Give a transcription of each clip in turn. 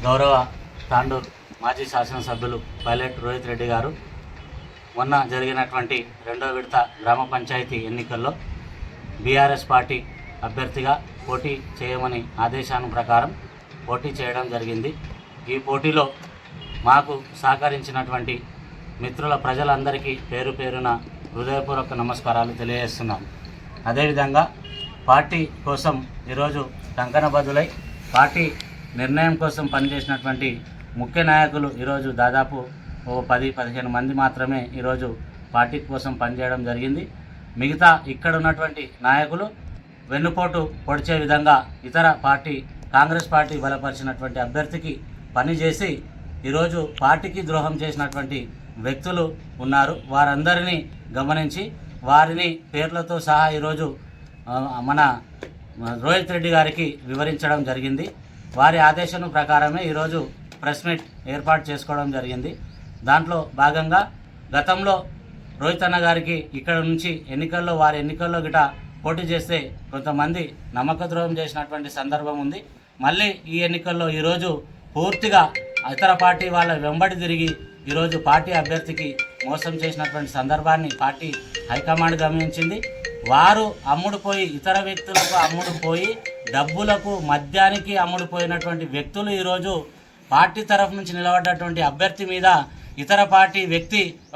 గౌరవ తాండూర్ మాజీ శాసనసభ్యులు పైలట్ రోహిత్ రెడ్డి గారు మొన్న జరిగినటువంటి రెండో విడత గ్రామ పంచాయతీ ఎన్నికల్లో బీఆర్ఎస్ పార్టీ అభ్యర్థిగా పోటీ చేయమని ఆదేశాల ప్రకారం పోటీ చేయడం జరిగింది. ఈ పోటీలో మాకు సహకరించినటువంటి మిత్రుల ప్రజలందరికీ పేరు పేరున హృదయపూర్వక నమస్కారాలు తెలియజేస్తున్నాం. అదేవిధంగా పార్టీ కోసం ఈరోజు కంకణబద్దులై పార్టీ నిర్ణయం కోసం పనిచేసినటువంటి ముఖ్య నాయకులు ఈరోజు దాదాపు 10-15 మంది మాత్రమే ఈరోజు పార్టీ కోసం పనిచేయడం జరిగింది. మిగతా ఇక్కడ ఉన్నటువంటి నాయకులు వెన్నుపోటు పొడిచే విధంగా ఇతర పార్టీ కాంగ్రెస్ పార్టీ బలపరిచినటువంటి అభ్యర్థికి పనిచేసి ఈరోజు పార్టీకి ద్రోహం చేసినటువంటి వ్యక్తులు ఉన్నారు. వారందరినీ గమనించి వారిని పేర్లతో సహా ఈరోజు మన రోహిత్ రెడ్డి గారికి వివరించడం జరిగింది. వారి ఆదేశం ప్రకారమే ఈరోజు ప్రెస్ మీట్ ఏర్పాటు చేసుకోవడం జరిగింది. దాంట్లో భాగంగా గతంలో రోహిత్ అన్న గారికి ఇక్కడ నుంచి వారి ఎన్నికల్లో గిట పోటీ చేస్తే కొంతమంది నమ్మకద్రోహం చేసినటువంటి సందర్భం ఉంది. మళ్ళీ ఈ ఎన్నికల్లో ఈరోజు పూర్తిగా ఇతర పార్టీ వాళ్ళ వెంబడి తిరిగి ఈరోజు పార్టీ అభ్యర్థికి మోసం చేసినటువంటి సందర్భాన్ని పార్టీ హైకమాండ్ గమనించింది. వారు అమ్ముడుపోయి ఇతర వ్యక్తులకు అమ్ముడుపోయి డబ్బులకు మద్యానికి అమ్ముడుపోయినటువంటి వ్యక్తులు ఈరోజు పార్టీ తరఫు నుంచి నిలబడ్డటువంటి అభ్యర్థి మీద ఇతర పార్టీ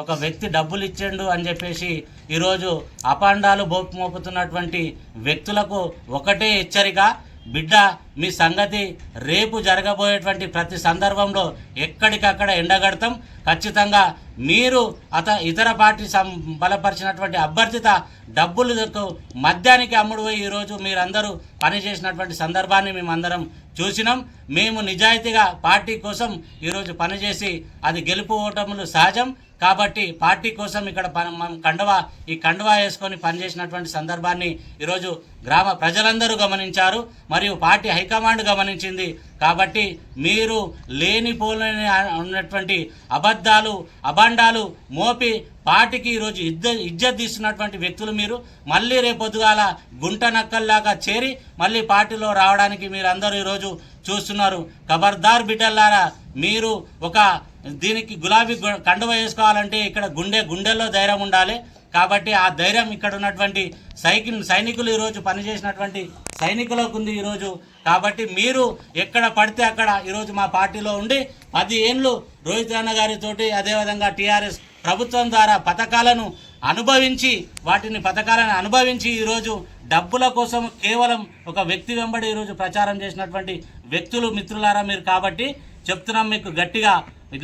ఒక వ్యక్తి డబ్బులు ఇచ్చిండు అని చెప్పేసి ఈరోజు అపాండాలు మోపుతున్నటువంటి వ్యక్తులకు ఒకటే హెచ్చరిక, బిడ్డ మీ సంగతి రేపు జరగబోయేటువంటి ప్రతి సందర్భంలో ఎక్కడికక్కడ ఎండగడతాం. ఖచ్చితంగా మీరు ఇతర పార్టీ బలపరిచినటువంటి అభ్యర్థిత డబ్బులు మద్యానికి అమ్ముడుపోయి ఈరోజు మీరందరూ పనిచేసినటువంటి సందర్భాన్ని మేమందరం చూసినాం. మేము నిజాయితీగా పార్టీ కోసం ఈరోజు పనిచేసి అది గెలుపు ఓటములు సహజం కాబట్టి పార్టీ కోసం ఇక్కడ కండువా వేసుకొని పనిచేసినటువంటి సందర్భాన్ని ఈరోజు గ్రామ ప్రజలందరూ గమనించారు మరియు పార్టీ హైకమాండ్ గమనించింది. కాబట్టి మీరు లేనిపోలేని ఉన్నటువంటి అబండాలు మోపి పార్టీకి ఈరోజు ఇజ్జత్ తీస్తున్నటువంటి వ్యక్తులు మీరు మళ్ళీ రేపొద్దుగాల గుంట నక్కల్లాగా చేరి మళ్ళీ పార్టీలో రావడానికి మీరందరూ ఈరోజు చూస్తున్నారు. ఖబర్దార్ బిడ్డలారా, మీరు దీనికి గులాబీ కండువ వేసుకోవాలంటే ఇక్కడ గుండెల్లో ధైర్యం ఉండాలి. కాబట్టి ఆ ధైర్యం ఇక్కడ ఉన్నటువంటి సైనికులు ఈరోజు పనిచేసినటువంటి సైనికులకు ఉంది ఈరోజు. కాబట్టి మీరు ఎక్కడ పడితే అక్కడ ఈరోజు మా పార్టీలో ఉండి 10 ఏళ్ళు రోహిత్ అన్న గారితోటి అదేవిధంగా టీఆర్ఎస్ ప్రభుత్వం ద్వారా పథకాలను అనుభవించి ఈరోజు డబ్బుల కోసం కేవలం ఒక వ్యక్తి వెంబడి ఈరోజు ప్రచారం చేసినటువంటి వ్యక్తులు మిత్రులారా మీరు. కాబట్టి చెప్తున్నాం మీకు గట్టిగా,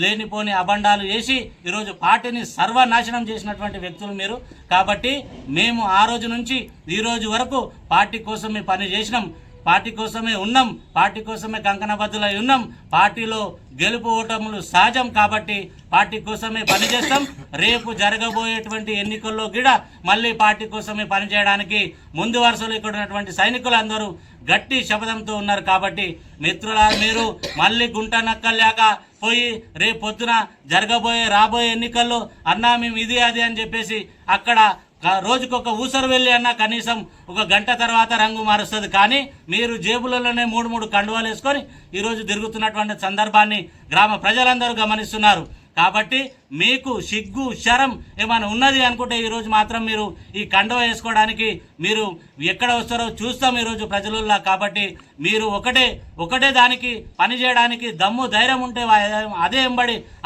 లేనిపోని అబండాలు చేసి ఈరోజు పార్టీని సర్వనాశనం చేసినటువంటి వ్యక్తులు మీరు. కాబట్టి మేము ఆ రోజు నుంచి ఈ రోజు వరకు పార్టీ కోసమే పని చేసినాం, పార్టీ కోసమే ఉన్నాం, పార్టీ కోసమే కంకణబద్దులై ఉన్నాం. పార్టీలో గెలుపు ఓటములు సహజం కాబట్టి పార్టీ కోసమే పనిచేస్తాం. రేపు జరగబోయేటువంటి ఎన్నికల్లో కూడా మళ్ళీ పార్టీ కోసమే పనిచేయడానికి ముందు వరుసలో ఇక్కడ ఉన్నటువంటి సైనికులందరూ గట్టి శపథంతో ఉన్నారు. కాబట్టి మిత్రులారా, మీరు మళ్ళీ గుంట నక్కల్లాగా పోయి రేపు పొద్దున రాబోయే ఎన్నికల్లో అన్నా మేము ఇది అది అని చెప్పేసి అక్కడ రోజుకొక ఊసరు వెళ్ళి అన్నా కనీసం 1 గంట తర్వాత రంగు మారుస్తుంది. కానీ మీరు జేబులలోనే 3 కండువాలు వేసుకొని ఈరోజు తిరుగుతున్నటువంటి సందర్భాన్ని గ్రామ ప్రజలందరూ గమనిస్తున్నారు. కాబట్టి మీకు సిగ్గు శరం ఏమైనా ఉన్నది అనుకుంటే ఈరోజు మాత్రం మీరు ఈ కండువ వేసుకోవడానికి మీరు ఎక్కడ వస్తారో చూస్తాం ఈరోజు ప్రజలలో. కాబట్టి మీరు ఒకటే దానికి పని చేయడానికి దమ్ము ధైర్యం ఉంటే అదే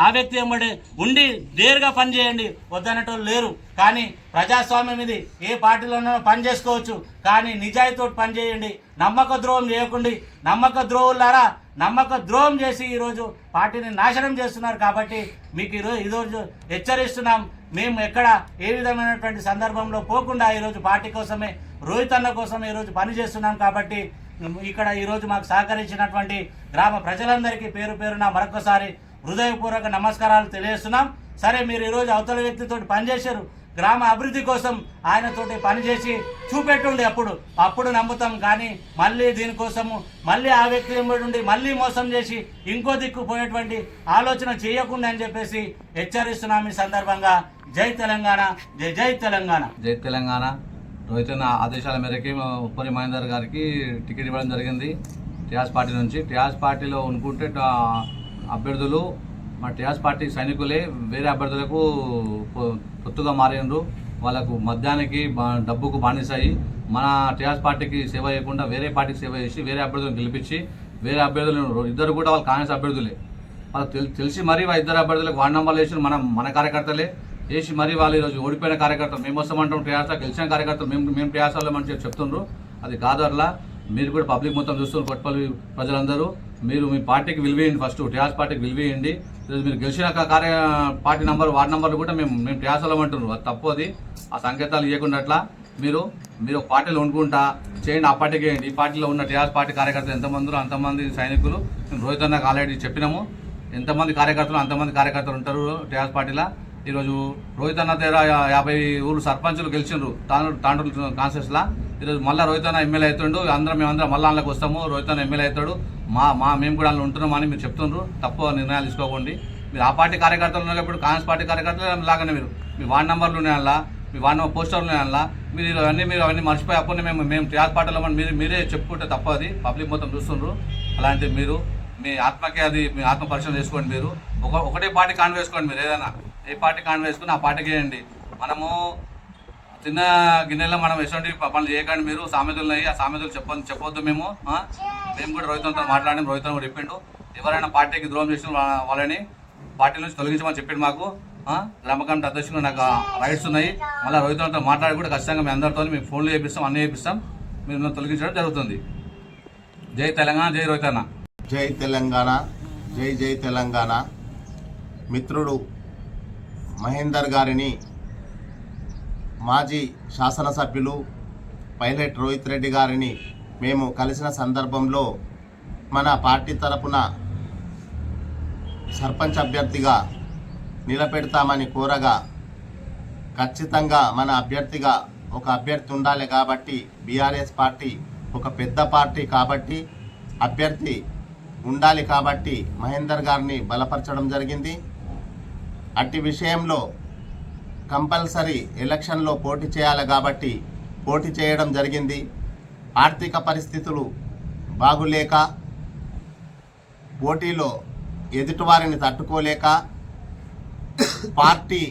ఆ వ్యక్తి ఎంబడి ఉండి డేరుగా పని చేయండి, వద్దనటోళ్ళు లేరు. కానీ ప్రజాస్వామ్యం ఇది, ఏ పార్టీలోనో పని చేసుకోవచ్చు, కానీ నిజాయితీతో పని చేయండి. నమ్మక ద్రోహం చేయకండి. నమ్మక ద్రోహం చేసి ఈరోజు పార్టీని నాశనం చేస్తున్నారు. కాబట్టి మీకు ఈరోజు హెచ్చరిస్తున్నాం. మేము ఏ విధమైనటువంటి సందర్భంలో పోకుండా ఈరోజు పార్టీ కోసమే, రోహిత్ అన్న కోసమే ఈరోజు పనిచేస్తున్నాం. కాబట్టి ఇక్కడ ఈరోజు మాకు సహకరించినటువంటి గ్రామ ప్రజలందరికీ పేరు పేరున మరొకసారి హృదయపూర్వక నమస్కారాలు తెలియజేస్తున్నాం. సరే, మీరు ఈరోజు అవతల వ్యక్తితో పనిచేశారు, గ్రామ అభివృద్ధి కోసం ఆయనతోటి పనిచేసి చూపెట్టుండి, అప్పుడు నమ్ముతాం. కానీ మళ్ళీ దీనికోసము మళ్ళీ ఆ వ్యక్తి ఉండి మళ్ళీ మోసం చేసి ఇంకో దిక్కు పోయేటువంటి ఆలోచన చేయకుండా అని చెప్పేసి హెచ్చరిస్తున్నాం. ఈ సందర్భంగా జై తెలంగాణ, జై తెలంగాణ, జై తెలంగాణ. రోహిత్ అన్న ఆదేశాల మేరకు ఉప్పరి మహేందర్ గారికి టికెట్ ఇవ్వడం జరిగింది. టీఆర్ఎస్ పార్టీ నుంచి. టీఆర్ఎస్ పార్టీలో అనుకుంటే అభ్యర్థులు మన టీఆర్ఎస్ పార్టీ సైనికులే వేరే అభ్యర్థులకు పొత్తుగా మారినరు. వాళ్ళకు మద్యానికి డబ్బుకు బానిసాయి మన టీఆర్ఎస్ పార్టీకి సేవ చేయకుండా వేరే పార్టీకి సేవ చేసి వేరే అభ్యర్థులను గెలిపించి వేరే అభ్యర్థులు ఇద్దరు కూడా వాళ్ళు కాంగ్రెస్ అభ్యర్థులే. వాళ్ళకి తెలిసి మరీ ఇద్దరు అభ్యర్థులకు వార్డు నెంబర్లు వేసి మన కార్యకర్తలే వేసి మరీ వాళ్ళు ఈరోజు ఓడిపోయిన కార్యకర్తలు మేము వస్తామంటాం, టీఆర్ఎస్ గెలిచిన కార్యకర్తలు మేము టీఆర్ఎస్ వాళ్ళు మంచిగా చెప్తుండ్రు. అది కాదు అట్లా. మీరు కూడా పబ్లిక్ మొత్తం చూస్తున్నారు, కొట్టపల్లి ప్రజలందరూ మీరు మీ పార్టీకి విలువేయండి. ఫస్ట్ టీఆర్ఎస్ పార్టీకి విలువేయండి. మీరు గెలిచిన పార్టీ నెంబర్ వార్డు నెంబర్లు కూడా మేము టీఆర్ఎస్ వాళ్ళు అంటున్నారు. అది తప్పు. అది ఆ సంకేతాలు ఇవ్వకుండా అట్లా మీరు పార్టీలో వండుకుంటా చేయండి. ఆ పార్టీకి వేయండి. ఈ పార్టీలో ఉన్న టీఆర్ఎస్ పార్టీ కార్యకర్తలు ఎంతమంది అంతమంది సైనికులు రోహిత్ అన్నకు ఆల్రెడీ చెప్పినాము. ఎంతమంది కార్యకర్తలు అంతమంది కార్యకర్తలు ఉంటారు టీఆర్ఎస్ పార్టీలో. ఈరోజు రోహిత్ అన్న దగ్గర 50 ఊరు సర్పంచులు గెలిచిండ్రు తాండూరు కాన్స్టిట్యూన్సీలో. ఈరోజు మళ్ళీ రోహిత్ అన్న ఎమ్మెల్యే అవుతుండు. మేమందరం మళ్ళీ అందులోకి వస్తాము. రోహిత్ అన్న ఎమ్మెల్యే అవుతాడు. మేము కూడా అందులో ఉంటున్నామని మీరు చెప్తుండ్రు. తప్పు నిర్ణయాలు తీసుకోకండి. మీరు ఆ పార్టీ కార్యకర్తలు ఉన్నప్పుడు కాంగ్రెస్ పార్టీ కార్యకర్తలు లాగానే మీ వార్డు నెంబర్లు ఉన్నాయి అలా, మీ వార్డు నెంబర్ పోస్టర్లు ఉన్నాయి అలా. మీరు అవన్నీ మర్చిపోయి అప్పుడు మేము టీఆర్ఎస్ పార్టీలో మీరే చెప్పుకుంటే తప్ప. అది పబ్లిక్ మొత్తం చూస్తుండ్రు. అలాంటి మీరు మీ ఆత్మకి అది మీ ఆత్మ పరిశీలన చేసుకోండి. మీరు ఒకటే పార్టీ కాండ్ వేసుకోండి. మీరు ఏదైనా ఏ పార్టీ కాండ్ వేసుకుని ఆ పార్టీకి వేయండి. మనము చిన్న గిన్నెలో మనం ఎటువంటి పనులు చేయకండి. మీరు సామెతలు ఉన్నాయి, ఆ సామెతలు చెప్పొద్దు. మేము కూడా రోహితంతో మాట్లాడి రోహితం కూడా చెప్పిండు. ఎవరైనా పార్టీకి ద్రోహం చేసిన వాళ్ళని పార్టీ నుంచి తొలగించమని చెప్పిండు మాకు. గ్రామ కమిటీ అధ్యక్షులు నాకు రైట్స్ ఉన్నాయి. మళ్ళీ రోహితంతో మాట్లాడి కూడా ఖచ్చితంగా మేము అందరితో మేము ఫోన్లు చేపిస్తాం, అన్నీ చేపిస్తాం. మీరు తొలగించడం జరుగుతుంది. జై తెలంగాణ, జై రోహిత్ అన్న. జై తెలంగాణ, జై తెలంగాణ. మిత్రుడు మహేందర్ గారిని మాజీ శాసనసభ్యులు పైలట్ రోహిత్ రెడ్డి గారిని మేము కలిసిన సందర్భంలో మన పార్టీ తరపున సర్పంచ్ అభ్యర్థిగా నిలబెడతామని కోరగా, ఖచ్చితంగా మన అభ్యర్థిగా ఒక అభ్యర్థి ఉండాలి కాబట్టి బీఆర్ఎస్ పార్టీ ఒక పెద్ద పార్టీ కాబట్టి అభ్యర్థి ఉండాలి కాబట్టి మహేందర్ గారిని బలపరచడం జరిగింది. అట్టి విషయంలో కంపల్సరీ ఎలక్షన్లో పోటీ చేయాలి కాబట్టి పోటీ చేయడం జరిగింది. ఆర్థిక పరిస్థితులు బాగులేక పోటీలో ఎదుటివారిని తట్టుకోలేక పార్టీ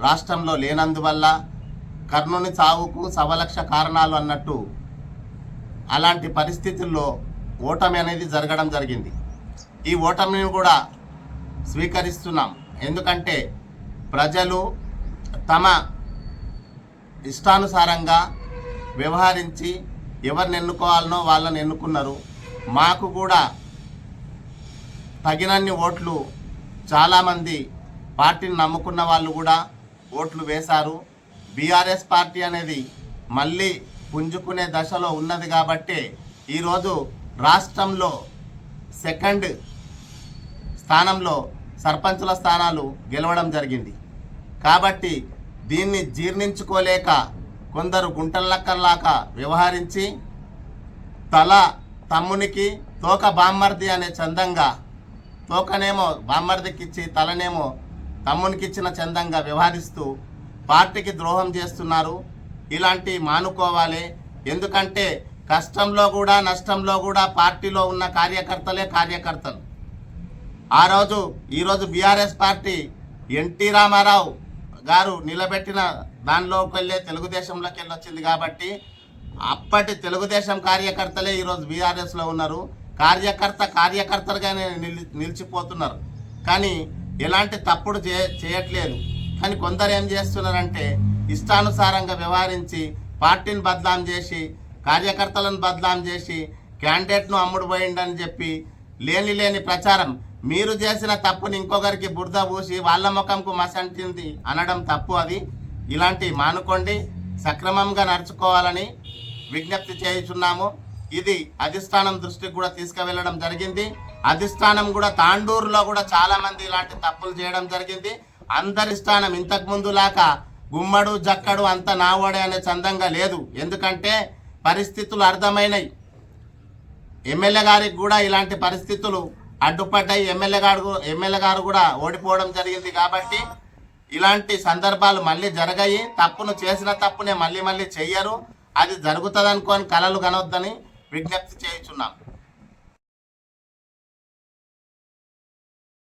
రాష్ట్రంలో లేనందువల్ల కర్ణుని చావుకు సవలక్ష కారణాలు అన్నట్టు అలాంటి పరిస్థితుల్లో ఓటమి అనేది జరగడం జరిగింది. ఈ ఓటమిని కూడా స్వీకరిస్తున్నాం. ఎందుకంటే ప్రజలు తమ ఇష్టానుసారంగా వ్యవహరించి ఎవరిని ఎన్నుకోవాలనో వాళ్ళని ఎన్నుకున్నారు. మాకు కూడా తగినన్ని ఓట్లు చాలామంది పార్టీని నమ్ముకున్న వాళ్ళు కూడా ఓట్లు వేశారు. బీఆర్ఎస్ పార్టీ అనేది మళ్ళీ పుంజుకునే దశలో ఉన్నది కాబట్టి ఈరోజు రాష్ట్రంలో సెకండ్ స్థానంలో సర్పంచుల స్థానాలు గెలవడం జరిగింది. కాబట్టి దీన్ని జీర్ణించుకోలేక కొందరు గుంటలక్కర్లాగా వ్యవహరించి తల తమ్మునికి తోక బామ్మర్ది అనే చందంగా, తోకనేమో బామ్మర్దికి ఇచ్చి తలనేమో తమ్మునికి ఇచ్చిన చందంగా వ్యవహరిస్తూ పార్టీకి ద్రోహం చేస్తున్నారు. ఇలాంటి మానుకోవాలి. ఎందుకంటే కష్టంలో కూడా నష్టంలో కూడా పార్టీలో ఉన్న కార్యకర్తలు. ఈరోజు బీఆర్ఎస్ పార్టీ ఎన్టీ రామారావు గారు నిలబెట్టిన దానిలోకి వెళ్ళే తెలుగుదేశంలోకి వెళ్ళి వచ్చింది కాబట్టి అప్పటి తెలుగుదేశం కార్యకర్తలే ఈరోజు బీఆర్ఎస్లో ఉన్నారు. కార్యకర్తలుగానే నిలిచిపోతున్నారు. కానీ ఎలాంటి తప్పుడు చేయట్లేదు. కానీ కొందరు ఏం చేస్తున్నారంటే ఇష్టానుసారంగా వ్యవహరించి పార్టీని బదనాం చేసి కార్యకర్తలను బదనాం చేసి క్యాండిడేట్ను అమ్ముడు పోయిండని చెప్పి లేని ప్రచారం. మీరు చేసిన తప్పుని ఇంకొకరికి బురద పూసి వాళ్ళ ముఖంకు మసంటింది అనడం తప్పు. అది ఇలాంటి మానుకోండి, సక్రమంగా నడుచుకోవాలని విజ్ఞప్తి చేయుచున్నాము. ఇది అధిష్టానం దృష్టికి కూడా తీసుకువెళ్ళడం జరిగింది. అధిష్టానం కూడా తాండూరులో కూడా చాలా మంది ఇలాంటి తప్పులు చేయడం జరిగింది. అందరి స్థానం ఇంతకు ముందులాగా గుమ్మడు జక్కడు అంత నావాడే అనే చందంగా లేదు. ఎందుకంటే పరిస్థితులు అర్థమైనవి. ఎమ్మెల్యే గారికి కూడా ఇలాంటి పరిస్థితులు అడ్డుపడ్డాయి. ఎమ్మెల్యే గారు కూడా ఓడిపోవడం జరిగింది. కాబట్టి ఇలాంటి సందర్భాలు మళ్ళీ జరగాయి. తప్పును చేసిన తప్పునే మళ్ళీ చెయ్యరు. అది జరుగుతుంది అనుకోని కలలు కనొద్దని విజ్ఞప్తి చేయుచున్నాం.